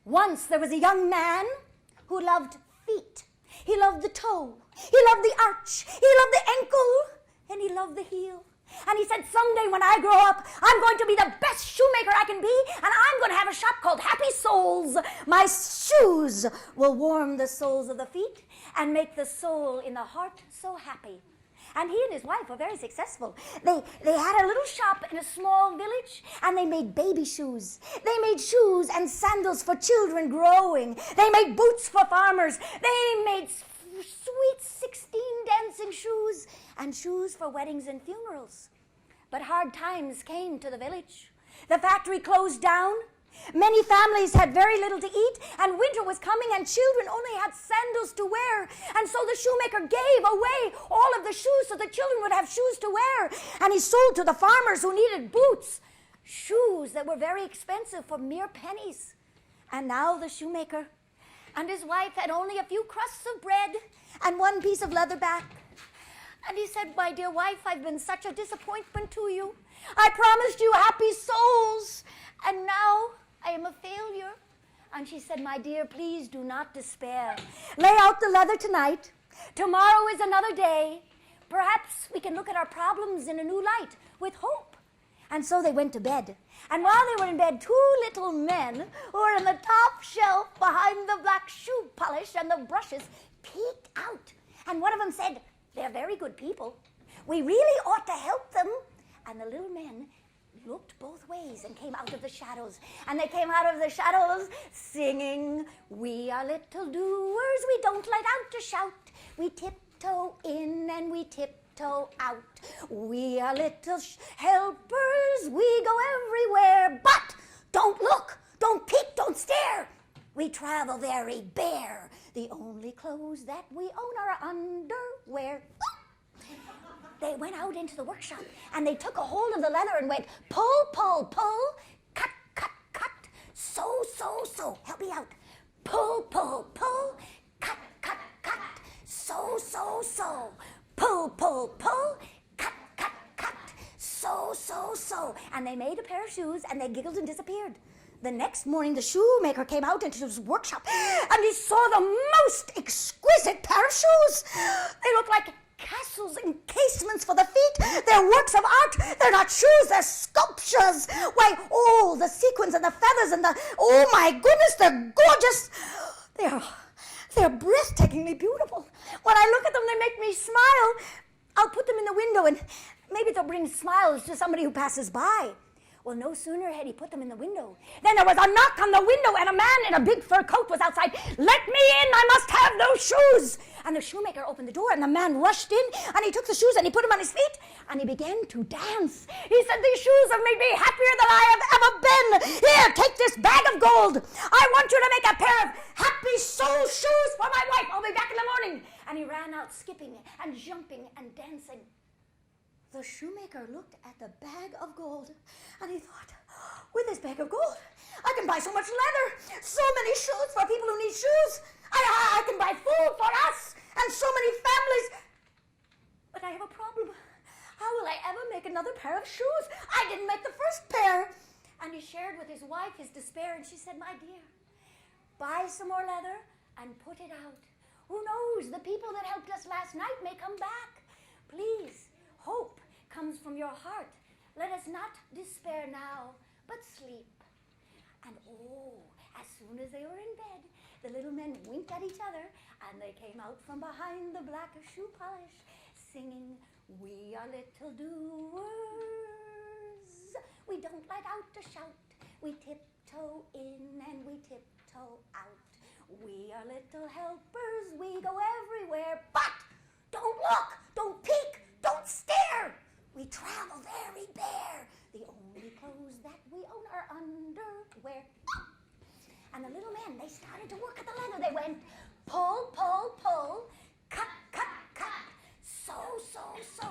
Once there was a young man who loved feet. He loved the toe. He loved the arch. He loved the ankle. And he loved the heel. And he said, someday when I grow up, I'm going to be the best shoemaker I can be, and I'm going to have a shop called Happy Soles. My shoes will warm the soles of the feet and make the soul in the heart so happy. And he and his wife were very successful. They had a little shop in a small village, and they made baby shoes. They made shoes and sandals for children growing. They made boots for farmers. They made sweet 16 dancing shoes and shoes for weddings and funerals. But hard times came to the village. The factory closed down. Many families had very little to eat, and winter was coming, and children only had sandals to wear. And so the shoemaker gave away all of the shoes so the children would have shoes to wear. And he sold to the farmers who needed boots, shoes that were very expensive for mere pennies. And now the shoemaker and his wife had only a few crusts of bread and one piece of leather back. And he said, my dear wife, I've been such a disappointment to you. I promised you happy souls, and now I am a failure. And she said, my dear, please do not despair. Lay out the leather tonight. Tomorrow is another day. Perhaps we can look at our problems in a new light with hope. And so they went to bed. And while they were in bed, two little men who were on the top shelf behind the black shoe polish and the brushes peeked out. And one of them said, they're very good people. We really ought to help them. And the little men looked both ways and came out of the shadows. And they came out of the shadows singing, we are little doers, we don't let out to shout. We tiptoe in and we tiptoe out. We are little helpers, we go everywhere. But don't look, don't peek, don't stare. We travel very bare. The only clothes that we own are underwear. They went out into the workshop, and they took a hold of the leather and went, pull, pull, pull, cut, cut, cut, sew, sew, sew. Help me out. Pull, pull, pull, cut, cut, cut, sew, sew, sew. Pull, pull, pull, cut, cut, cut, sew, sew, sew. And they made a pair of shoes, and they giggled and disappeared. The next morning, the shoemaker came out into his workshop, and he saw the most exquisite pair of shoes. They looked like castles and casements for the feet. They're works of art. They're not shoes, they're sculptures. Why, all the sequins and the feathers and the, oh my goodness, they're gorgeous. They're breathtakingly beautiful. When I look at them, they make me smile. I'll put them in the window, and maybe they'll bring smiles to somebody who passes by. Well, no sooner had he put them in the window than there was a knock on the window, and a man in a big fur coat was outside. Let me in, I must have those shoes. And the shoemaker opened the door, and the man rushed in, and he took the shoes, and he put them on his feet, and he began to dance. He said, these shoes have made me happier than I have ever been. Here, take this bag of gold. I want you to make a pair of happy soul shoes for my wife. I'll be back in the morning. And he ran out skipping and jumping and dancing. The shoemaker looked at the bag of gold, and he thought, with this bag of gold, I can buy so much leather, so many shoes for people who need shoes. I can buy food for us and so many families. But I have a problem. How will I ever make another pair of shoes? I didn't make the first pair. And he shared with his wife his despair, and she said, my dear, buy some more leather and put it out. Who knows, the people that helped us last night may come back. Please, hope comes from your heart. Let us not despair now, but sleep. And as soon as they were in bed, the little men winked at each other, and they came out from behind the black shoe polish, singing, we are little doers. We don't let out to shout. We tiptoe in and we tiptoe out. We are little helpers. We go everywhere. But don't look, don't peek, don't stare. We travel very bare. The only clothes that we own are underwear. And the little men, they started to work at the leather. They went, pull, pull, pull, cut, cut, cut, sew, sew, sew.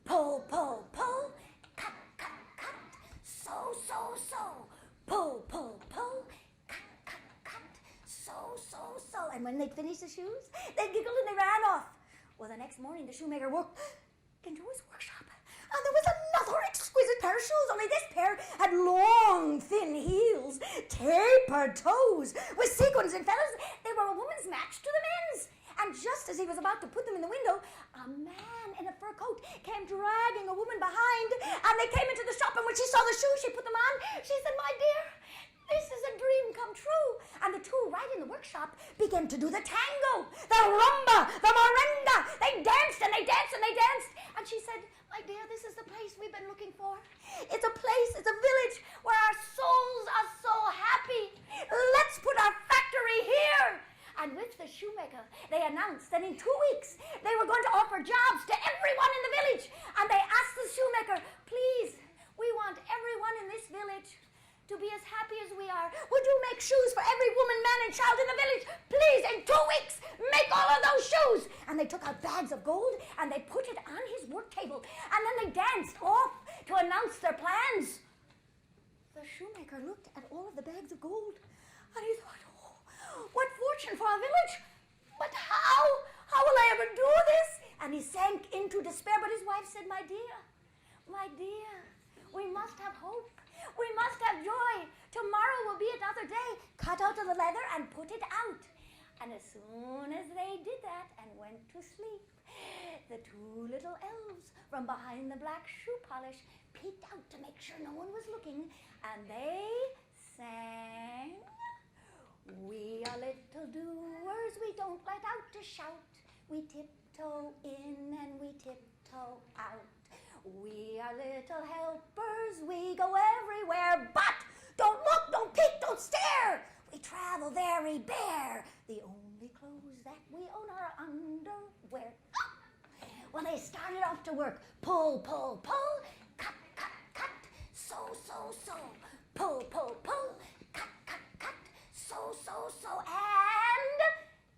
Pull, pull, pull, cut, cut, cut, sew, sew, sew. Pull, pull, pull, cut, cut, cut, sew, sew, sew. And when they'd finished the shoes, they giggled and they ran off. Well, the next morning, the shoemaker walked into his workshop, and there was another exquisite pair of shoes, only this pair had long, thin heels, tapered toes, with sequins and feathers. They were a woman's match to the men's. And just as he was about to put them in the window, a man in a fur coat came dragging a woman behind, and they came into the shop, and when she saw the shoes, she put them on. She said, "My dear, this is a dream come true." And the two, right in the workshop, began to do the tango, the rumba, the merengue. They danced and they danced and they danced. And she said, "My dear, this is the place we've been looking for. It's a place, it's a village where our souls are so happy. Let's put our factory here." And with the shoemaker, they announced that in 2 weeks, they were going to offer jobs to everyone in the village. And they asked the shoemaker, "Please, we want everyone in this village to be as happy as we are. Would you make shoes for every woman, man, and child in the village? Please, in 2 weeks, make all of those shoes." And they took out bags of gold, and they put it on his work table. And then they danced off to announce their plans. The shoemaker looked at all of the bags of gold, and he thought, "Oh, what fortune for our village. But how? How will I ever do this?" And he sank into despair. But his wife said, my dear, we must have hope. We must have joy. Tomorrow will be another day. Cut out of the leather and put it out." And as soon as they did that and went to sleep, the two little elves from behind the black shoe polish peeked out to make sure no one was looking, and they sang, "We are little doers, we don't let out to shout. We tiptoe in and we tiptoe out. We are little helpers, we go everywhere, but don't look, don't peek, don't stare. We travel very bare. The only clothes that we own are underwear." Well, they started off to work. Pull, pull, pull, cut, cut, cut, sew, sew, sew. Pull, pull, pull, cut, cut, cut, sew, sew, sew. And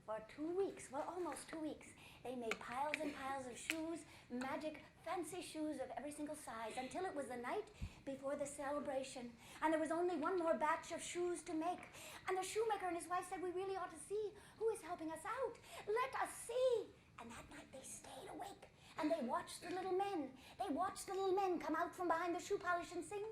for 2 weeks, well, almost 2 weeks, they made piles and piles of shoes, magic fancy shoes of every single size, until it was the night before the celebration. And there was only one more batch of shoes to make. And the shoemaker and his wife said, "We really ought to see who is helping us out. Let us see." And that night they stayed awake, and they watched the little men. They watched the little men come out from behind the shoe polish and sing,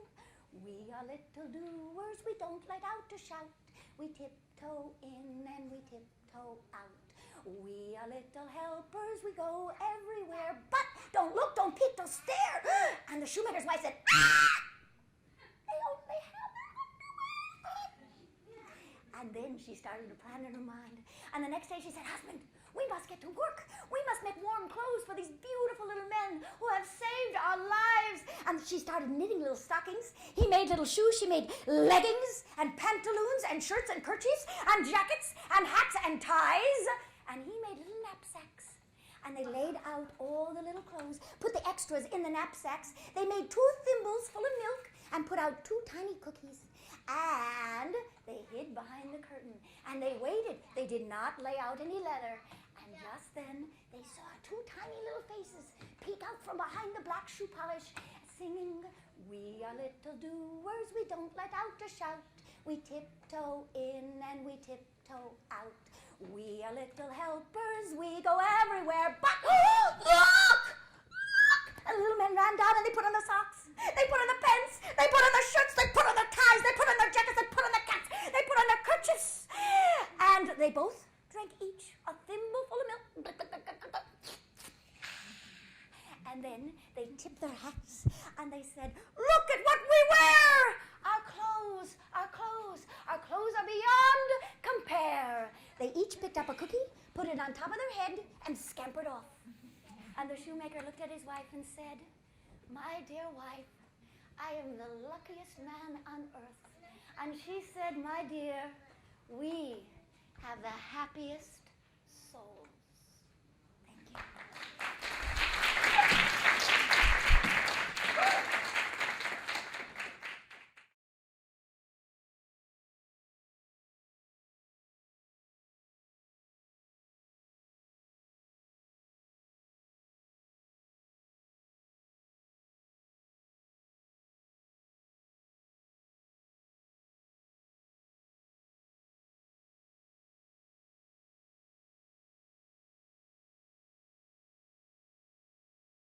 "We are little doers, we don't let out to shout. We tiptoe in and we tiptoe out. We are little helpers, we go everywhere, but don't look, don't peek, don't stare." And the shoemaker's wife said, "Ah! They only have it." And then she started to plan in her mind. And the next day she said, "Husband, we must get to work. We must make warm clothes for these beautiful little men who have saved our lives." And she started knitting little stockings. He made little shoes. She made leggings and pantaloons and shirts and kerchiefs and jackets and hats and ties. And he made little knapsacks. And they laid out all the little clothes, put the extras in the knapsacks. They made 2 thimbles full of milk and put out 2 tiny cookies. And they hid behind the curtain. And they waited. They did not lay out any leather. And just then, they saw 2 tiny little faces peek out from behind the black shoe polish, singing, "We are little doers, we don't let out to shout. We tiptoe in and we tiptoe out. We are little helpers, we go everywhere, but look! And the little men ran down and they put on the socks, they put on the pants, they put on the shirts, they put on the ties, they put on their jackets, they put on the caps, they put on their kerchiefs. And they both drank each a thimbleful of milk. And then they tipped their hats and they said, "Look at what we wear! Our clothes, our clothes, our clothes are beyond compare." They each picked up a cookie, put it on top of their head, and scampered off. And the shoemaker looked at his wife and said, "My dear wife, I am the luckiest man on earth." And she said, "My dear, we have the happiest souls."